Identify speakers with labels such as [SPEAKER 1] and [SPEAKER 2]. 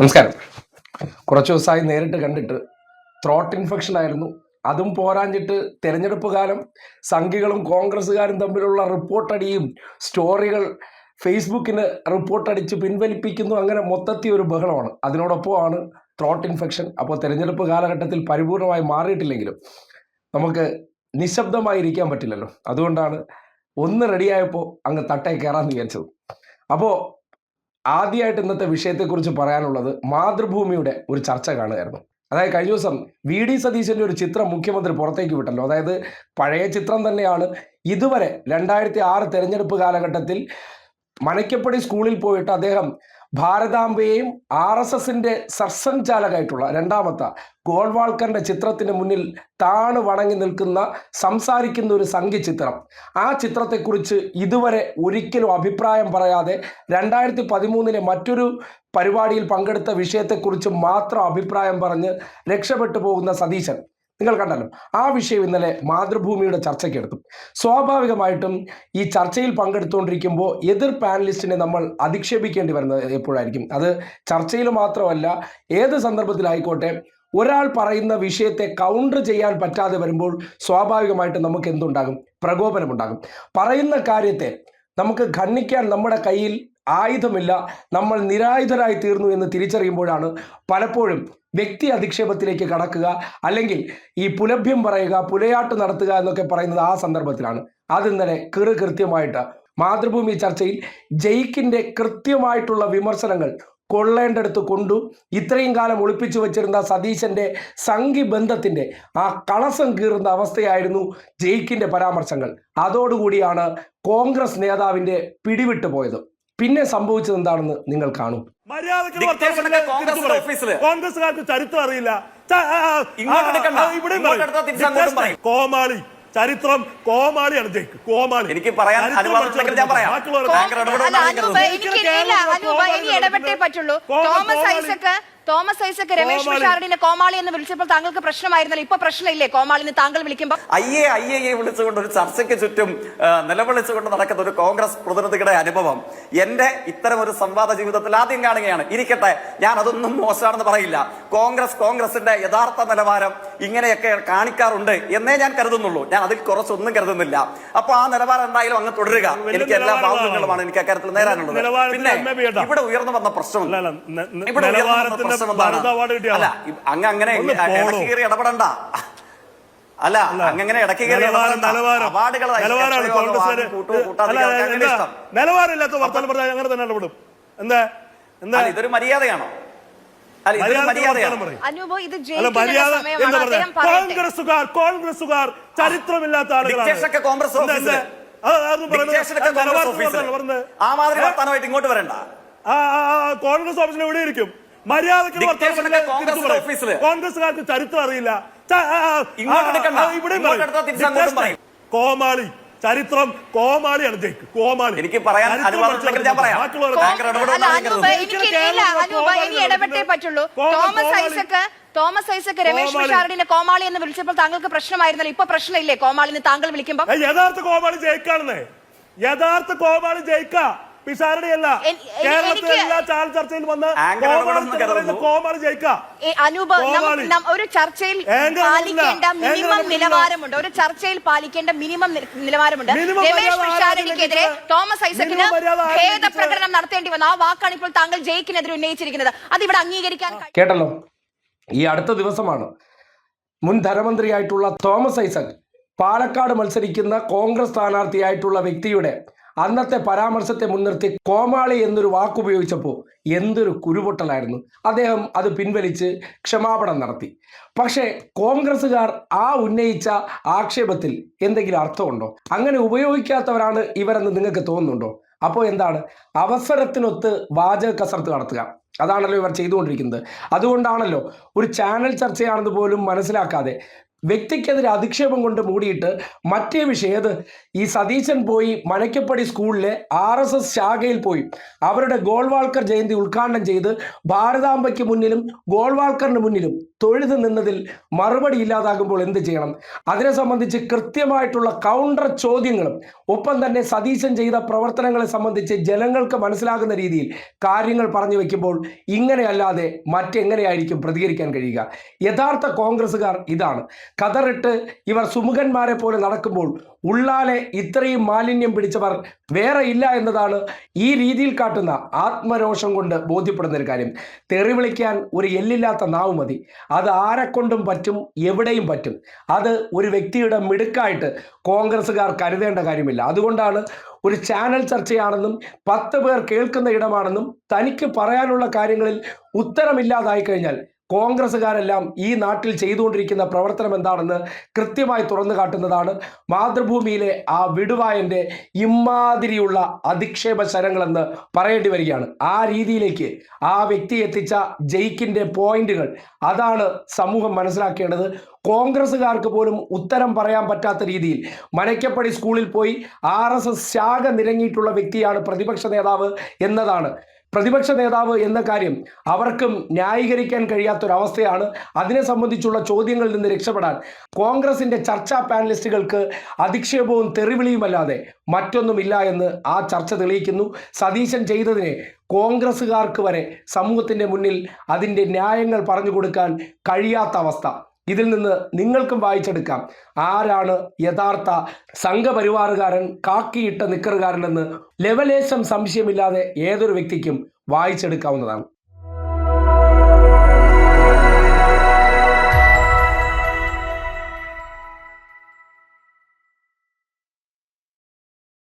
[SPEAKER 1] നമസ്കാരം. കുറച്ച് ദിവസമായി നേരിട്ട് കണ്ടിട്ട് ത്രോട്ട് ഇൻഫെക്ഷൻ ആയിരുന്നു. അതും പോരാഞ്ഞിട്ട് തെരഞ്ഞെടുപ്പ് കാലം സംഘികളും കോൺഗ്രസ്സുകാരും തമ്മിലുള്ള റിപ്പോർട്ടടിയും സ്റ്റോറികൾ ഫേസ്ബുക്കിന് റിപ്പോർട്ടടിച്ച് പിൻവലിപ്പിക്കുന്നു. അങ്ങനെ മൊത്തത്തിൽ ഒരു ബഹളമാണ്. അതിനോടൊപ്പമാണ് ത്രോട്ട് ഇൻഫെക്ഷൻ. അപ്പോൾ തെരഞ്ഞെടുപ്പ് കാലഘട്ടത്തിൽ പരിപൂർണമായി മാറിയിട്ടില്ലെങ്കിലും നമുക്ക് നിശബ്ദമായി ഇരിക്കാൻ പറ്റില്ലല്ലോ. അതുകൊണ്ടാണ് ഒന്ന് റെഡിയായപ്പോൾ അങ്ങ് തട്ടേ കയറാമെന്ന് വിചാരിച്ചത്. അപ്പോൾ ആദ്യമായിട്ട് ഇന്നത്തെ വിഷയത്തെക്കുറിച്ച് പറയാനുള്ളത് മാതൃഭൂമിയുടെ ഒരു ചർച്ച കാണുകയായിരുന്നു. അതായത് കഴിഞ്ഞ ദിവസം വി.ഡി. സതീശൻ്റെ ഒരു ചിത്രം മുഖ്യമന്ത്രി പുറത്തേക്ക് വിട്ടല്ലോ. അതായത് പഴയ ചിത്രം തന്നെയാണ്. ഇതുവരെ 2006 തെരഞ്ഞെടുപ്പ് കാലഘട്ടത്തിൽ മനയ്ക്കപ്പടി സ്കൂളിൽ പോയിട്ട് അദ്ദേഹം ഭാരതാംബയെയും RSSന്റെ സർസംഘചാലകമായിട്ടുള്ള രണ്ടാമത്തെ ഗോൾവാൾക്കറിന്റെ ചിത്രത്തിന് മുന്നിൽ താണ് വണങ്ങി നിൽക്കുന്ന സംസാരിക്കുന്ന ഒരു സംഘി ചിത്രം. ആ ചിത്രത്തെക്കുറിച്ച് ഇതുവരെ ഒരിക്കലും അഭിപ്രായം പറയാതെ 2013 മറ്റൊരു പരിപാടിയിൽ പങ്കെടുത്ത വിഷയത്തെക്കുറിച്ച് മാത്രം അഭിപ്രായം പറഞ്ഞ് രക്ഷപ്പെട്ടു പോകുന്ന സതീശൻ നിങ്ങൾ കണ്ടല്ലോ. ആ വിഷയം ഇന്നലെ മാതൃഭൂമിയുടെ ചർച്ചയ്ക്കെടുത്തു. സ്വാഭാവികമായിട്ടും ഈ ചർച്ചയിൽ പങ്കെടുത്തുകൊണ്ടിരിക്കുമ്പോൾ എതിർ പാനലിസ്റ്റിനെ നമ്മൾ അധിക്ഷേപിക്കേണ്ടി വരുന്നത് എപ്പോഴായിരിക്കും. അത് ചർച്ചയിൽ മാത്രമല്ല, ഏത് സന്ദർഭത്തിലായിക്കോട്ടെ, ഒരാൾ പറയുന്ന വിഷയത്തെ കൗണ്ടർ ചെയ്യാൻ പറ്റാതെ വരുമ്പോൾ സ്വാഭാവികമായിട്ടും നമുക്ക് എന്തുണ്ടാകും? പ്രകോപനമുണ്ടാകും. പറയുന്ന കാര്യത്തെ നമുക്ക് ഖണ്ഡിക്കാൻ നമ്മുടെ കയ്യിൽ ആയുധമില്ല, നമ്മൾ നിരായുധരായി തീർന്നു എന്ന് തിരിച്ചറിയുമ്പോഴാണ് പലപ്പോഴും വ്യക്തി അധിക്ഷേപത്തിലേക്ക് കടക്കുക, അല്ലെങ്കിൽ ഈ പുലഭ്യം പറയുക, പുലയാട്ട് നടത്തുക എന്നൊക്കെ പറയുന്നത് ആ സന്ദർഭത്തിലാണ്. അതിന്നലെ കൃത്യമായിട്ട് മാതൃഭൂമി ചർച്ചയിൽ ജയിക്കിൻ്റെ കൃത്യമായിട്ടുള്ള വിമർശനങ്ങൾ കൊള്ളേണ്ടടുത്ത് കൊണ്ടു. ഇത്രയും കാലം ഒളിപ്പിച്ചു വച്ചിരുന്ന സതീശൻ്റെ സംഘി ബന്ധത്തിൻ്റെ ആ കളസം കീറുന്ന അവസ്ഥയായിരുന്നു ജയിക്കിൻ്റെ പരാമർശങ്ങൾ. അതോടുകൂടിയാണ് കോൺഗ്രസ് നേതാവിൻ്റെ പിടിവിട്ടു പോയത്. പിന്നെ സംഭവിച്ചത് എന്താണെന്ന് നിങ്ങൾ കാണും.
[SPEAKER 2] കോൺഗ്രസ്സുകാർക്ക് ചരിത്രം അറിയില്ല. കോമാളി ചരിത്രം കോമാളിയാണ് ജയിക്ക്. കോമാളി
[SPEAKER 3] എനിക്ക് പറയാൻ
[SPEAKER 4] ഇടപെട്ടേ പറ്റുള്ളൂ. തോമസ് ഐസക് രമേശ് പിഷാരടിനെ കോമാളി എന്ന് വിളിച്ചപ്പോൾ താങ്കൾക്ക് പ്രശ്നമായിരുന്നല്ലോ. ഇപ്പൊ പ്രശ്നമില്ലേ കോമാളിന്ന് താങ്കൾ വിളിക്കുമ്പോൾ?
[SPEAKER 3] അയ്യേ വിളിച്ചുകൊണ്ട് ഒരു ചർച്ചയ്ക്ക് ചുറ്റും നിലവിളിച്ചുകൊണ്ട് നടക്കുന്ന ഒരു കോൺഗ്രസ് പ്രതിനിധിയുടെ അനുഭവം എന്റെ ഇത്തരം ഒരു സംവാദ ജീവിതത്തിൽ ആദ്യം കാണുകയാണ്. ഇരിക്കട്ടെ, ഞാൻ അതൊന്നും മോശമാണെന്ന് പറയില്ല. കോൺഗ്രസിന്റെ യഥാർത്ഥ നിലവാരം ഇങ്ങനെയൊക്കെ കാണിക്കാറുണ്ട് എന്നേ ഞാൻ കരുതുന്നുള്ളൂ. ഞാൻ അതിൽ കുറച്ചൊന്നും കരുതുന്നില്ല. അപ്പൊ ആ നിലവാരം എന്തായാലും അങ്ങ് തുടരുക. എനിക്ക് എല്ലാ ഭാവങ്ങളുമാണ് എനിക്ക് അക്കാര്യത്തിൽ നേരാനുള്ളത്. പിന്നെ ഇവിടെ ഉയർന്നു വന്ന പ്രശ്നം അല്ല, അങ്ങനെ ഇടയ്ക്ക് കയറി ഇടപെടണ്ട. അല്ല, അങ്ങനെ ഇടയ്ക്ക് കയറി
[SPEAKER 2] നിലവാരമില്ലാത്ത വർത്തമാനം പറഞ്ഞാൽ അങ്ങനെ തന്നെ ഇടപെടും. എന്താ
[SPEAKER 3] ഇതൊരു മര്യാദയാണോ?
[SPEAKER 2] കോൺഗ്രസുകാർ ചരിത്രമില്ലാത്ത ആളുകളാണ്.
[SPEAKER 3] ആ മാതിരി വർത്താനമായിട്ട് ഇങ്ങോട്ട് വരണ്ട.
[SPEAKER 2] കോൺഗ്രസ് ഓഫീസിൽ എവിടെ ഇരിക്കും? മര്യാദക്ക് കോൺഗ്രസുകാർക്ക് ചരിത്രം അറിയില്ല. കോമാളി ചരിത്രം കോമാളിയാണ് ജയിക്ക്. കോമാളി
[SPEAKER 4] എനിക്ക് ഇടപെട്ടേ പറ്റുള്ളൂ. തോമസ് ഐസക് രമേശ് പിഷാരടിനെ കോമാളി എന്ന് വിളിച്ചപ്പോൾ താങ്കൾക്ക് പ്രശ്നമായിരുന്നല്ലോ. ഇപ്പൊ പ്രശ്നമില്ലേ കോമാളിന്ന് താങ്കൾ വിളിക്കുമ്പോൾ?
[SPEAKER 2] യഥാർത്ഥ കോമാളി ജയിക്കാണെന്നേ. യഥാർത്ഥ കോമാളി ജയിക്ക പിഷാരടിയല്ല. കേരളത്തിലെ എല്ലാ ചാനൽ ചർച്ചയിൽ വന്ന് കോമാളി ജയിക്കാം.
[SPEAKER 4] ഒരു ചർച്ചയിൽ പാലിക്കേണ്ട മിനിമം നിലവാരമുണ്ട്. ഒരു ചർച്ചയിൽ പാലിക്കേണ്ട മിനിമം നിലവാരമുണ്ട്. രമേശ് പിഷാരടിക്കെതിരെ തോമസ് ഐസക്കിന് ഖേദപ്രകടനം നടത്തേണ്ടി വന്നു. ആ വാക്കാണ് ഇപ്പോൾ താങ്കൾ ജയിക്കിനെതിരെ ഉന്നയിച്ചിരിക്കുന്നത്. അതിവിടെ അംഗീകരിക്കാൻ
[SPEAKER 1] കേട്ടല്ലോ. ഈ അടുത്ത ദിവസമാണ് മുൻ ധനമന്ത്രിയായിട്ടുള്ള തോമസ് ഐസക് പാലക്കാട് മത്സരിക്കുന്ന കോൺഗ്രസ് സ്ഥാനാർത്ഥിയായിട്ടുള്ള വ്യക്തിയുടെ അന്നത്തെ പരാമർശത്തെ മുൻനിർത്തി കോമാളി എന്നൊരു വാക്കുപയോഗിച്ചപ്പോൾ എന്തൊരു കുരുപൊട്ടലായിരുന്നു. അദ്ദേഹം അത് പിൻവലിച്ച് ക്ഷമാപണം നടത്തി. പക്ഷേ കോൺഗ്രസ്സുകാർ ആ ഉന്നയിച്ച ആക്ഷേപത്തിൽ എന്തെങ്കിലും അർത്ഥമുണ്ടോ? അങ്ങനെ ഉപയോഗിക്കാത്തവരാണ് ഇവരെന്ന് നിങ്ങൾക്ക് തോന്നുന്നുണ്ടോ? അപ്പോൾ എന്താണ്? അവസരത്തിനൊത്ത് വാചക കസർത്ത് നടത്തുക. അതാണല്ലോ ഇവർ ചെയ്തുകൊണ്ടിരിക്കുന്നത്. അതുകൊണ്ടാണല്ലോ ഒരു ചാനൽ ചർച്ചയാണെന്ന് പോലും മനസ്സിലാക്കാതെ വ്യക്തിക്കെതിരെ അധിക്ഷേപം കൊണ്ട് മൂടിയിട്ട് മറ്റേ വിഷയം ഈ സതീശൻ പോയി മനക്കപ്പടി സ്കൂളിലെ RSS ശാഖയിൽ പോയി അവരുടെ ഗോൾവാൾക്കർ ജയന്തി ഉദ്ഘാടനം ചെയ്ത് ഭാരതാംബയ്ക്ക് മുന്നിലും ഗോൾവാൾക്കറിന് മുന്നിലും തൊഴുതു നിന്നതിൽ മറുപടി ഇല്ലാതാകുമ്പോൾ എന്ത് ചെയ്യണം? അതിനെ സംബന്ധിച്ച് കൃത്യമായിട്ടുള്ള കൗണ്ടർ ചോദ്യങ്ങളും ഒപ്പം തന്നെ സതീശൻ ചെയ്ത പ്രവർത്തനങ്ങളെ സംബന്ധിച്ച് ജനങ്ങൾക്ക് മനസ്സിലാകുന്ന രീതിയിൽ കാര്യങ്ങൾ പറഞ്ഞു വെക്കുമ്പോൾ ഇങ്ങനെയല്ലാതെ മറ്റെങ്ങനെയായിരിക്കും പ്രതികരിക്കാൻ കഴിയുക? യഥാർത്ഥ കോൺഗ്രസ്സുകാർ ഇതാണ്. കതറിട്ട് ഇവർ സുമുഖന്മാരെ പോലെ നടക്കുമ്പോൾ ഉള്ളാലെ ഇത്രയും മാലിന്യം പിടിച്ചവർ വേറെ ഇല്ല എന്നതാണ് ഈ രീതിയിൽ കാട്ടുന്ന ആത്മരോഷം കൊണ്ട് ബോധ്യപ്പെടുന്ന ഒരു കാര്യം. തെറി വിളിക്കാൻ ഒരു എല്ലില്ലാത്ത നാവ് മതി. അത് ആരെക്കൊണ്ടും പറ്റും, എവിടെയും പറ്റും. അത് ഒരു വ്യക്തിയുടെ മിടുക്കായിട്ട് കോൺഗ്രസ്സുകാർ കരുതേണ്ട കാര്യമില്ല. അതുകൊണ്ടാണ് ഒരു ചാനൽ ചർച്ചയാണെന്നും 10 പേർ കേൾക്കുന്ന ഇടമാണെന്നും തനിക്ക് പറയാനുള്ള കാര്യങ്ങളിൽ ഉത്തരമില്ലാതായി കഴിഞ്ഞാൽ കോൺഗ്രസ്സുകാരെല്ലാം ഈ നാട്ടിൽ ചെയ്തുകൊണ്ടിരിക്കുന്ന പ്രവർത്തനം എന്താണെന്ന് കൃത്യമായി തുറന്നു കാട്ടുന്നതാണ് മാതൃഭൂമിയിലെ ആ വിടുവായൻ്റെ ഇമാതിരിയുള്ള അധിക്ഷേപ ശരങ്ങളെന്ന് പറയേണ്ടി വരികയാണ്. ആ രീതിയിലേക്ക് ആ വ്യക്തി എത്തിച്ച ജയിക്കിൻ്റെ പോയിന്റുകൾ അതാണ് സമൂഹം മനസ്സിലാക്കേണ്ടത്. കോൺഗ്രസ്സുകാർക്ക് പോലും ഉത്തരം പറയാൻ പറ്റാത്ത രീതിയിൽ മനക്കപ്പടി സ്കൂളിൽ പോയി RSS ശാഖ നിരങ്ങിയിട്ടുള്ള വ്യക്തിയാണ് പ്രതിപക്ഷ നേതാവ് എന്നതാണ്. പ്രതിപക്ഷ നേതാവ് എന്ന കാര്യം അവർക്കും ന്യായീകരിക്കാൻ കഴിയാത്തൊരവസ്ഥയാണ്. അതിനെ സംബന്ധിച്ചുള്ള ചോദ്യങ്ങളിൽ നിന്ന് രക്ഷപ്പെടാൻ കോൺഗ്രസിന്റെ ചർച്ചാ പാനലിസ്റ്റുകൾക്ക് അധിക്ഷേപവും തെറിവിളിയുമല്ലാതെ മറ്റൊന്നുമില്ല എന്ന് ആ ചർച്ച തെളിയിക്കുന്നു. സതീശൻ ചെയ്തതിനെ കോൺഗ്രസ്സുകാർക്ക് വരെ സമൂഹത്തിന്റെ മുന്നിൽ അതിൻ്റെ ന്യായങ്ങൾ പറഞ്ഞു കൊടുക്കാൻ കഴിയാത്ത അവസ്ഥ. ഇതിൽ നിന്ന് നിങ്ങൾക്കും വായിച്ചെടുക്കാം ആരാണ് യഥാർത്ഥ സംഘപരിവാറുകാരൻ, കാക്കിയിട്ട നിക്കറുകാരനെന്ന് ലെവലേശം സംശയമില്ലാതെ ഏതൊരു വ്യക്തിക്കും വായിച്ചെടുക്കാവുന്നതാണ്.